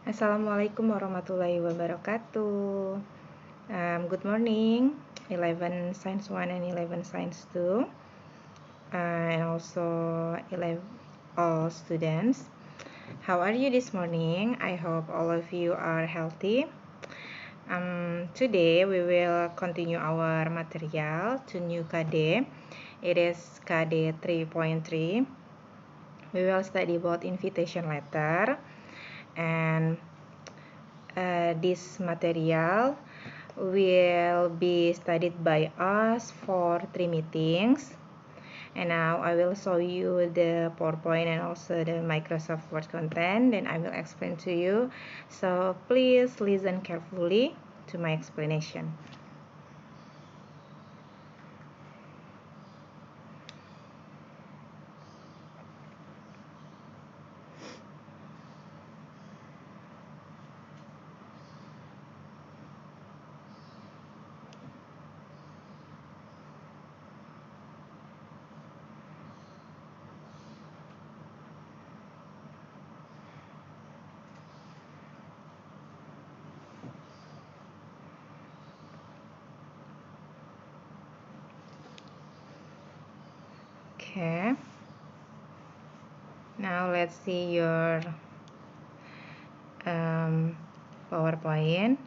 Assalamualaikum warahmatullahi wabarakatuh. Good morning, 11 Science 1 and 11 Science 2, and also 11 all students. How are you this morning? I hope all of you are healthy. Today we will continue our material to new KD. It is KD 3.3. We will study about invitation letter, and this material will be studied by us for 3 meetings. And now I will show you the PowerPoint and also the Microsoft Word content, then I will explain to you. So please listen carefully to my explanation. Okay. Now let's see your PowerPoint.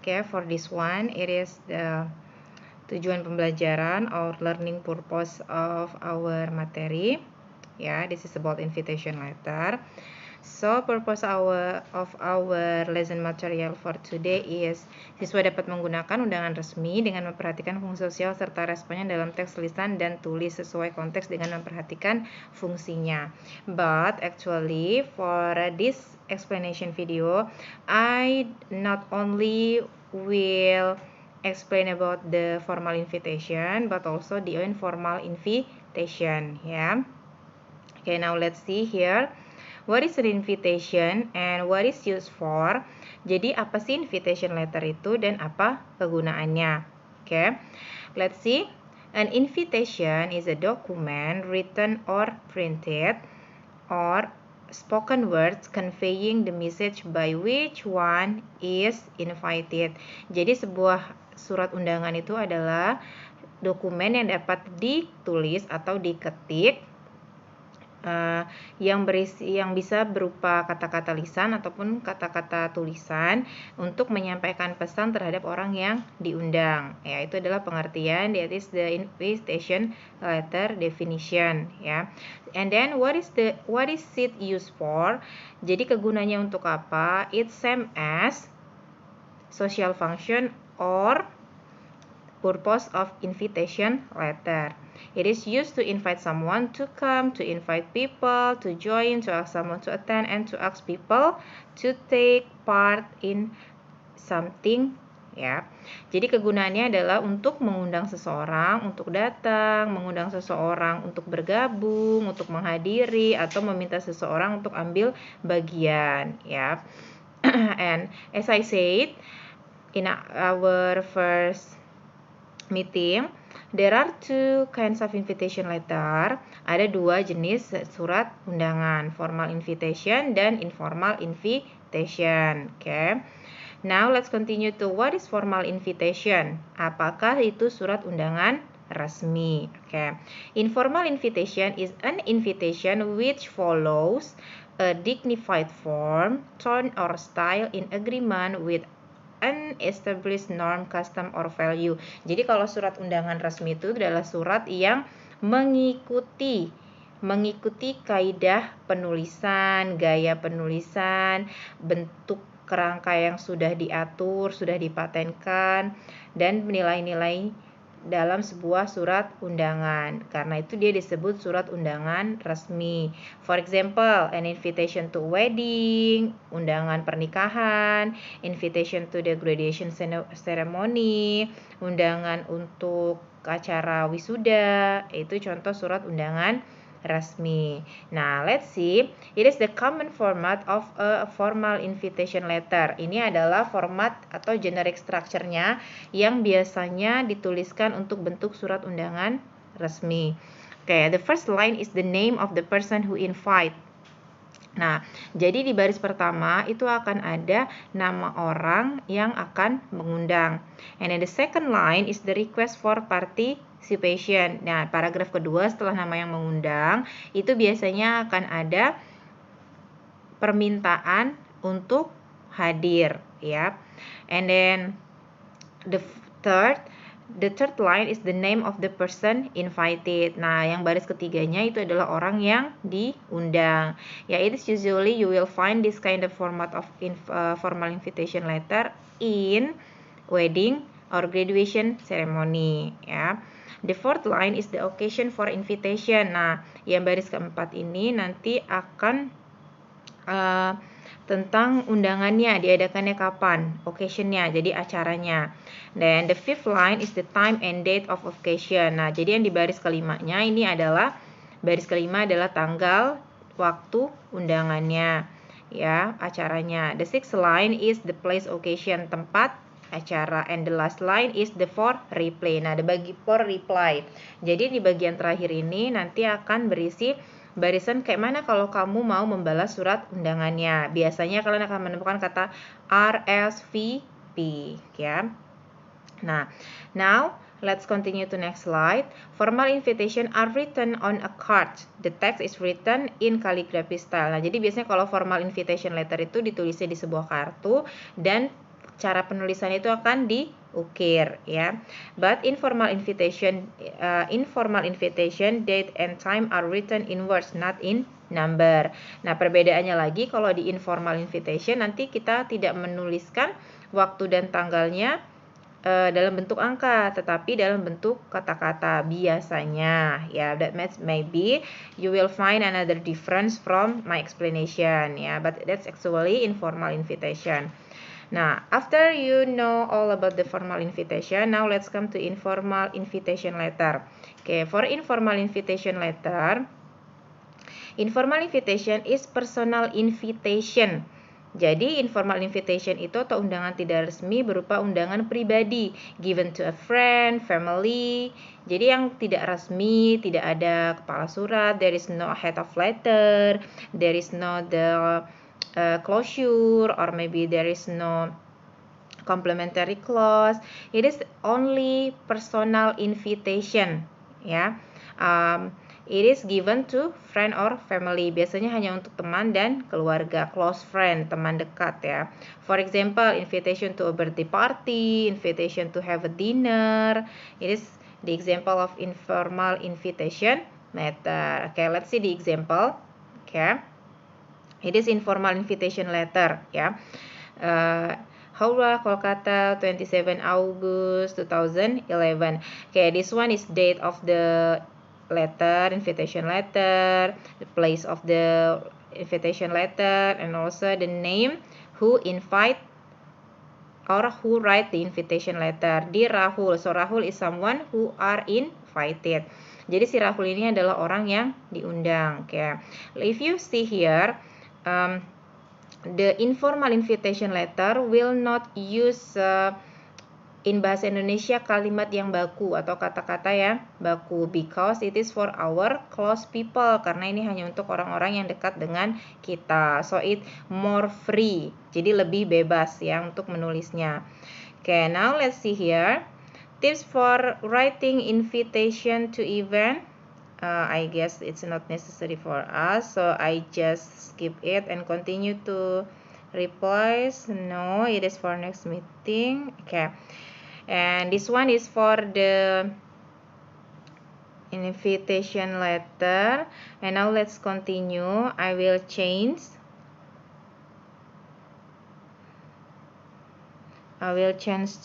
Okay, for this one, it is the tujuan pembelajaran or learning purpose of our materi. Yeah, this is about invitation letter. So, purpose of our lesson material for today is siswa dapat menggunakan undangan resmi dengan memperhatikan fungsi sosial serta responnya dalam teks lisan dan tulis sesuai konteks dengan memperhatikan fungsinya. But actually for this explanation video, I not only will explain about the formal invitation but also the informal invitation. Yeah. Okay, now let's see here. What is an invitation and what is used for? Jadi apa sih invitation letter itu dan apa kegunaannya? Okay, let's see. An invitation is a document written or printed or spoken words conveying the message by which one is invited. Jadi sebuah surat undangan itu adalah dokumen yang dapat ditulis atau diketik yang bisa berupa kata-kata lisan ataupun kata-kata tulisan untuk menyampaikan pesan terhadap orang yang diundang. Ya, itu adalah pengertian, that is the invitation letter definition, ya. And then what is it used for? Jadi kegunaannya untuk apa? It's same as social function or purpose of invitation letter. It is used to invite someone to come, to invite people to join, to ask someone to attend, and to ask people to take part in something. Ya, jadi kegunaannya adalah untuk mengundang seseorang untuk datang, mengundang seseorang untuk bergabung, untuk menghadiri, atau meminta seseorang untuk ambil bagian. Ya, and as I said in our first meeting, there are two kinds of invitation letter. Ada dua jenis surat undangan, formal invitation dan informal invitation. Okay. Now let's continue to what is formal invitation. Apakah itu surat undangan resmi? Okay. Informal invitation is an invitation which follows a dignified form, tone or style in agreement with an established norm, custom, or value. Jadi kalau surat undangan resmi itu adalah surat yang mengikuti kaidah penulisan, gaya penulisan, bentuk kerangka yang sudah diatur, sudah dipatenkan, dan nilai-nilai dalam sebuah surat undangan. Karena itu dia disebut surat undangan resmi. For example, an invitation to wedding, undangan pernikahan, invitation to the graduation ceremony, undangan untuk acara wisuda, itu contoh surat undangan resmi. Nah, let's see. It is the common format of a formal invitation letter. Ini adalah format atau generic structure-nya yang biasanya dituliskan untuk bentuk surat undangan resmi. Okay, the first line is the name of the person who invite. Nah, jadi di baris pertama itu akan ada nama orang yang akan mengundang. And then the second line is the request for participation. Nah, paragraf kedua setelah nama yang mengundang, itu biasanya akan ada permintaan untuk hadir, ya. And then the third line is the name of the person invited. Nah, yang baris ketiganya itu adalah orang yang diundang. Ya, it is usually you will find this kind of format of formal invitation letter in wedding or graduation ceremony, ya. The fourth line is the occasion for invitation. Nah, yang baris keempat ini nanti akan tentang undangannya, diadakannya kapan, occasionnya, jadi acaranya. Dan the fifth line is the time and date of occasion. Nah, jadi yang di baris kelimanya ini adalah, baris kelima adalah tanggal, waktu undangannya, ya, acaranya. The sixth line is the place occasion, tempat acara, and the last line is the for reply. Nah, the bagi for reply. Jadi di bagian terakhir ini nanti akan berisi barisan kayak mana kalau kamu mau membalas surat undangannya. Biasanya kalian akan menemukan kata RSVP, ya. Nah, now let's continue to next slide. Formal invitation are written on a card. The text is written in calligraphy style. Nah, jadi biasanya kalau formal invitation letter itu ditulisnya di sebuah kartu dan cara penulisan itu akan diukir, ya. But informal invitation date and time are written in words, not in number. Nah, perbedaannya lagi kalau di informal invitation nanti kita tidak menuliskan waktu dan tanggalnya dalam bentuk angka, tetapi dalam bentuk kata-kata biasanya, ya. That means maybe you will find another difference from my explanation, ya. But that's actually informal invitation. Now, after you know all about the formal invitation, now let's come to informal invitation letter. Okay, for informal invitation letter, informal invitation is personal invitation. Jadi, informal invitation itu atau undangan tidak resmi berupa undangan pribadi, given to a friend, family. Jadi, yang tidak resmi, tidak ada kepala surat, there is no head of letter, there is no the closure, or maybe there is no complementary clause. It is only personal invitation, ya. It is given to friend or family. Biasanya hanya untuk teman dan keluarga, close friend, teman dekat, ya. For example, invitation to a birthday party, invitation to have a dinner. It is the example of informal invitation letter. Okay, let's see the example. Okay. It is informal invitation letter, ya. Howrah, Kolkata, 27 August 2011. Okay, this one is date of the letter, invitation letter, the place of the invitation letter, and also the name who invite or who write the invitation letter. Di Rahul. So Rahul is someone who are invited. Jadi si Rahul ini adalah orang yang diundang. Okay. If you see here, the informal invitation letter will not use in bahasa Indonesia kalimat yang baku atau kata-kata yang baku, because it is for our close people, karena ini hanya untuk orang-orang yang dekat dengan kita. So it more free, jadi lebih bebas ya untuk menulisnya. Okay, now let's see here. Tips for writing invitation to event. I guess it's not necessary for us, so I just skip it and continue to replies. No, it is for next meeting. Okay, and this one is for the invitation letter. And now let's continue. I will change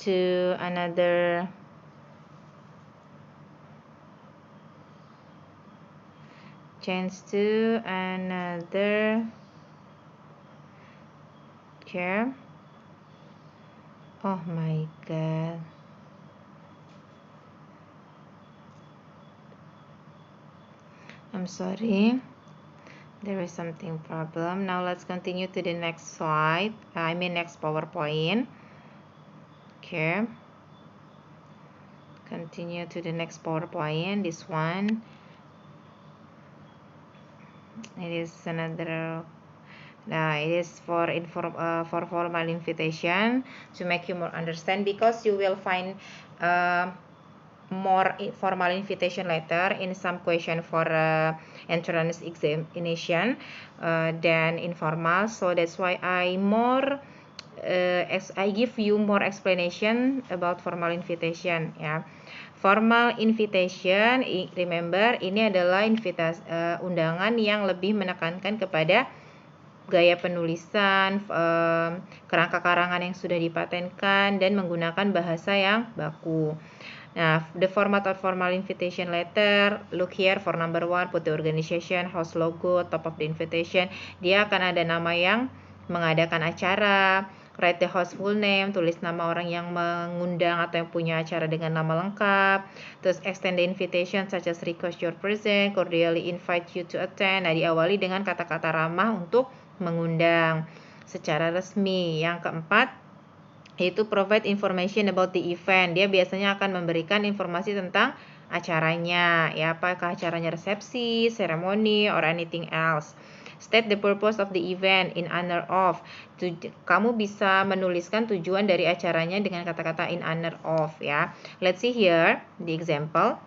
to another chair. Oh my god. I'm sorry. There is something problem. Now let's continue to the next slide. Next PowerPoint. Okay. Continue to the next PowerPoint. This one. It is another Nah, it is for formal invitation to make you more understand, because you will find more formal invitation letter in some question for entrance examination than informal. So that's why I give you more explanation about formal invitation ya. Formal invitation, remember, ini adalah undangan yang lebih menekankan kepada gaya penulisan, kerangka karangan yang sudah dipatenkan, dan menggunakan bahasa yang baku. Nah, the format of formal invitation letter, look here for number 1, put the organization, host logo, top of the invitation. Dia akan ada nama yang mengadakan acara, write the host full name, tulis nama orang yang mengundang atau yang punya acara dengan nama lengkap. Terus extend the invitation such as request your present, cordially invite you to attend. Nah, diawali dengan kata-kata ramah untuk mengundang secara resmi. Yang keempat, yaitu provide information about the event. Dia biasanya akan memberikan informasi tentang acaranya, ya, apakah acaranya resepsi, seremoni, or anything else. State the purpose of the event in honor of. Kamu bisa menuliskan tujuan dari acaranya dengan kata-kata in honor of ya. Let's see here the example.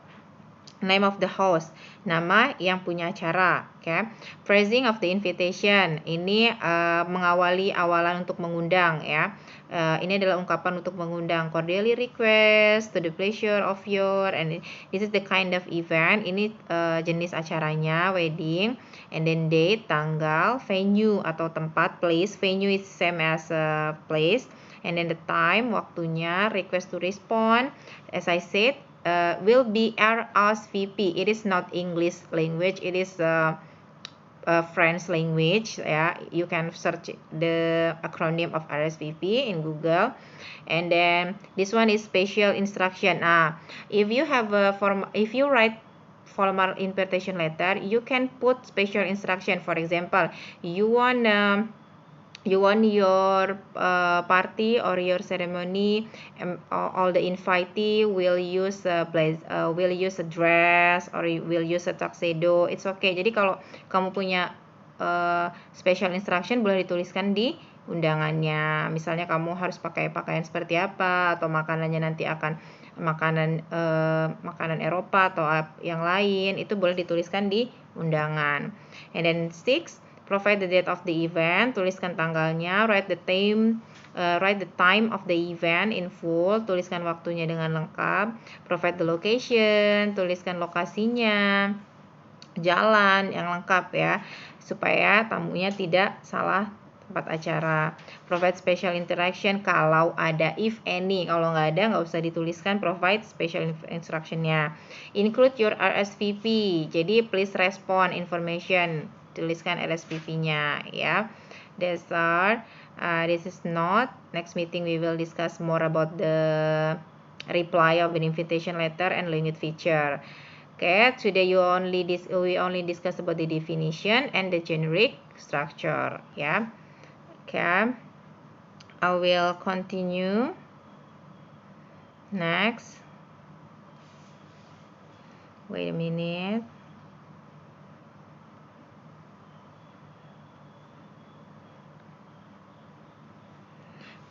Name of the host, nama yang punya acara, okay. Phrasing of the invitation, ini mengawali awalan untuk mengundang ya. Ini adalah ungkapan untuk mengundang. Cordially request, to the pleasure of your, and this is the kind of event. Ini jenis acaranya, wedding, and then date, tanggal, venue atau tempat, place. Venue is same as place, and then the time, waktunya, request to respond. As I said, will be RSVP. It is not English language. It is French language. Yeah, you can search the acronym of RSVP in Google. And then this one is special instruction. If you have if you write formal invitation letter, you can put special instruction. For example, you want your party or your ceremony, all the invitee will use a dress or will use a tuxedo. It's okay. Jadi kalau kamu punya special instruction, boleh dituliskan di undangannya. Misalnya kamu harus pakai pakaian seperti apa, atau makanannya nanti akan makanan Eropa atau yang lain, itu boleh dituliskan di undangan. And then 6, provide the date of the event, tuliskan tanggalnya. Write the time of the event in full, tuliskan waktunya dengan lengkap. Provide the location, tuliskan lokasinya, jalan yang lengkap ya, supaya tamunya tidak salah tempat acara. Provide special interaction kalau ada, if any. Kalau nggak ada, nggak usah dituliskan provide special instructionnya. Include your RSVP, jadi please respond information, tuliskan RSVP-nya ya. This is not. Next meeting we will discuss more about the reply of an invitation letter and language feature. Okay, today we only discuss about the definition and the generic structure ya. Okay, I will continue next. Wait a minute.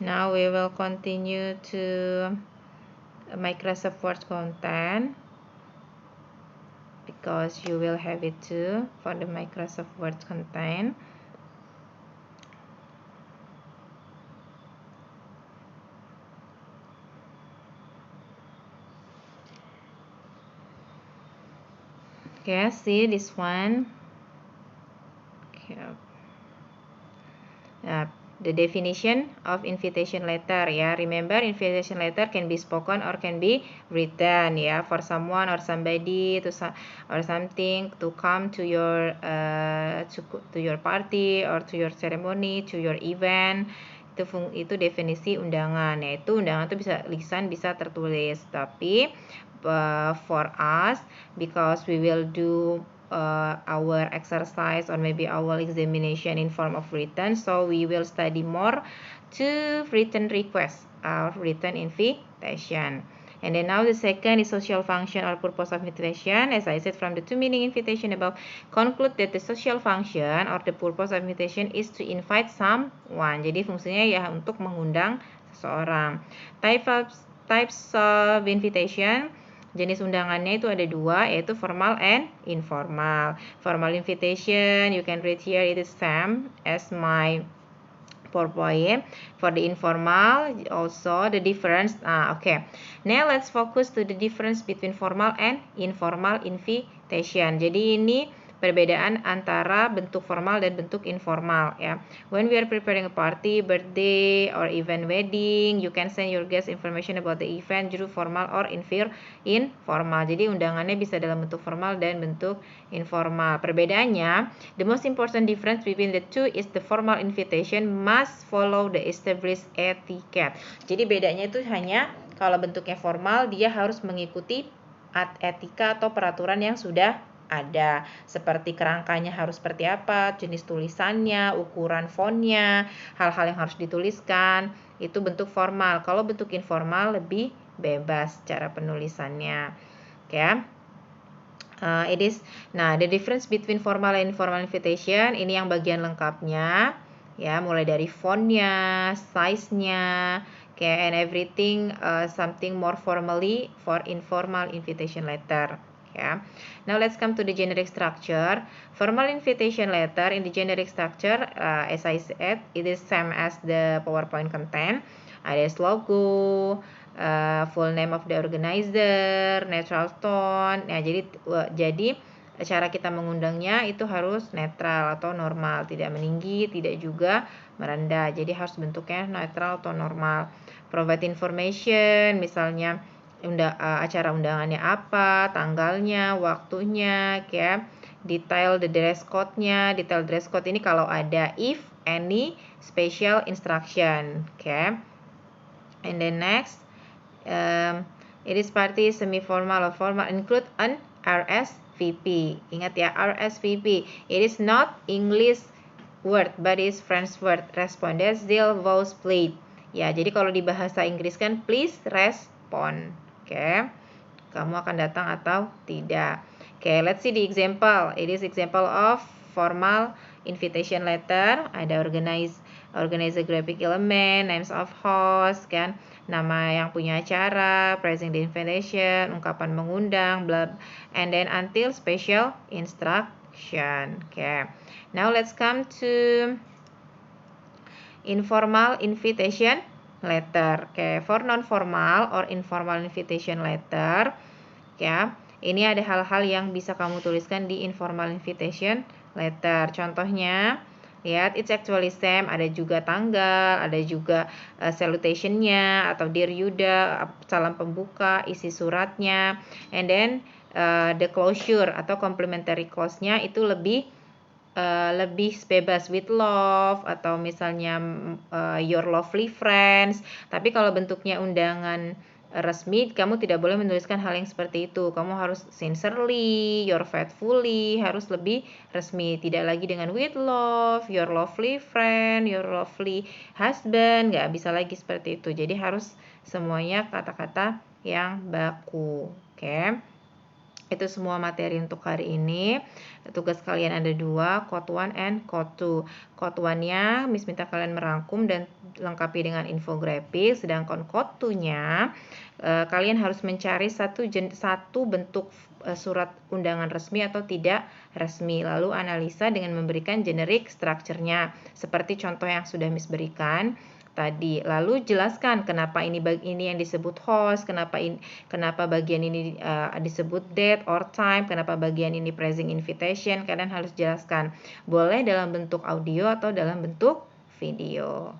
Now we will continue to Microsoft Word content, because you will have it too for the Microsoft Word content. Okay, see this one. Okay. The definition of invitation letter ya. Remember, invitation letter can be spoken or can be written ya, for someone or somebody or something to come to your party or to your ceremony, to your event. Itu definisi undangan, yaitu undangan itu bisa lisan, bisa tertulis. Tapi for us, because we will do our exercise or maybe our examination in form of written, so we will study more to written request or written invitation. And then now the second is social function or purpose of invitation. As I said from the two meaning invitation above, conclude that the social function or the purpose of invitation is to invite someone. Jadi fungsinya ya untuk mengundang seseorang. Types of invitation. Jenis undangannya itu ada dua, yaitu formal and informal. Formal invitation, you can read here, it is same as my PowerPoint. For the informal, also the difference. Okay. Now let's focus to the difference between formal and informal invitation. Jadi ini perbedaan antara bentuk formal dan bentuk informal ya. When we are preparing a party, birthday, or even wedding, you can send your guest information about the event through formal or informal. Jadi undangannya bisa dalam bentuk formal dan bentuk informal. Perbedaannya, the most important difference between the two is the formal invitation must follow the established etiquette. Jadi bedanya itu hanya kalau bentuknya formal dia harus mengikuti etika atau peraturan yang sudah ada, seperti kerangkanya harus seperti apa, jenis tulisannya, ukuran fontnya, hal-hal yang harus dituliskan, itu bentuk formal. Kalau bentuk informal lebih bebas cara penulisannya. Oke. The difference between formal and informal invitation, ini yang bagian lengkapnya ya, mulai dari fontnya, size-nya, and everything, something more formally for informal invitation letter. Yeah. Now let's come to the generic structure. Formal invitation letter, in the generic structure, as I said, it is same as the PowerPoint content. Ada logo, full name of the organizer, neutral tone. Nah, jadi cara kita mengundangnya itu harus netral atau normal, tidak meninggi, tidak juga merendah. Jadi harus bentuknya netral atau normal. Provide information, misalnya acara undangannya apa, tanggalnya, waktunya, detail the dress code-nya. Detail dress code ini kalau ada, if any special instruction, And then next, it is party semi-formal or formal, include an RSVP. Ingat ya, RSVP. It is not English word, but is French word. Respondents deal voice played. Ya, jadi kalau di bahasa Inggris kan please respond. Kamu akan datang atau tidak. Let's see the example. It is example of formal invitation letter. Ada organizer graphic element, names of host, nama yang punya acara, praising the invitation, ungkapan mengundang, blah, and then until special instruction. Now let's come to informal invitation letter. For non-formal or informal invitation letter, ini ada hal-hal yang bisa kamu tuliskan di informal invitation letter. Contohnya, lihat, it's actually same. Ada juga tanggal, ada juga salutation-nya atau Dear Yuda, salam pembuka, isi suratnya, and then the closure atau complimentary clause-nya itu lebih bebas, with love atau misalnya your lovely friends. Tapi kalau bentuknya undangan resmi, kamu tidak boleh menuliskan hal yang seperti itu. Kamu harus sincerely, your faithfully, harus lebih resmi. Tidak lagi dengan with love, your lovely friend, your lovely husband, nggak bisa lagi seperti itu. Jadi harus semuanya kata-kata yang baku. Itu semua materi untuk hari ini. Tugas kalian ada dua, Code 1 and Code 2. Code 1-nya Miss minta kalian merangkum dan lengkapi dengan infografis. Sedangkan Code 2-nya kalian harus mencari satu bentuk surat undangan resmi atau tidak resmi. Lalu analisa dengan memberikan generic structure-nya. Seperti contoh yang sudah Miss berikan tadi. Lalu jelaskan kenapa ini yang disebut host, kenapa bagian ini disebut date or time, kenapa bagian ini praising invitation. Kalian harus jelaskan. Boleh dalam bentuk audio atau dalam bentuk video.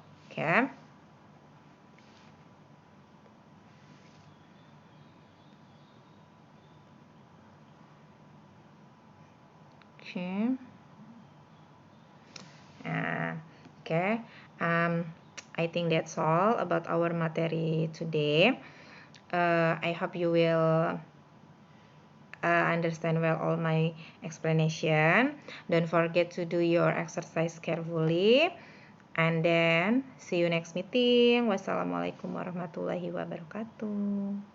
I think that's all about our materi today. I hope you will understand well all my explanation. Don't forget to do your exercise carefully. And then see you next meeting. Wassalamualaikum warahmatullahi wabarakatuh.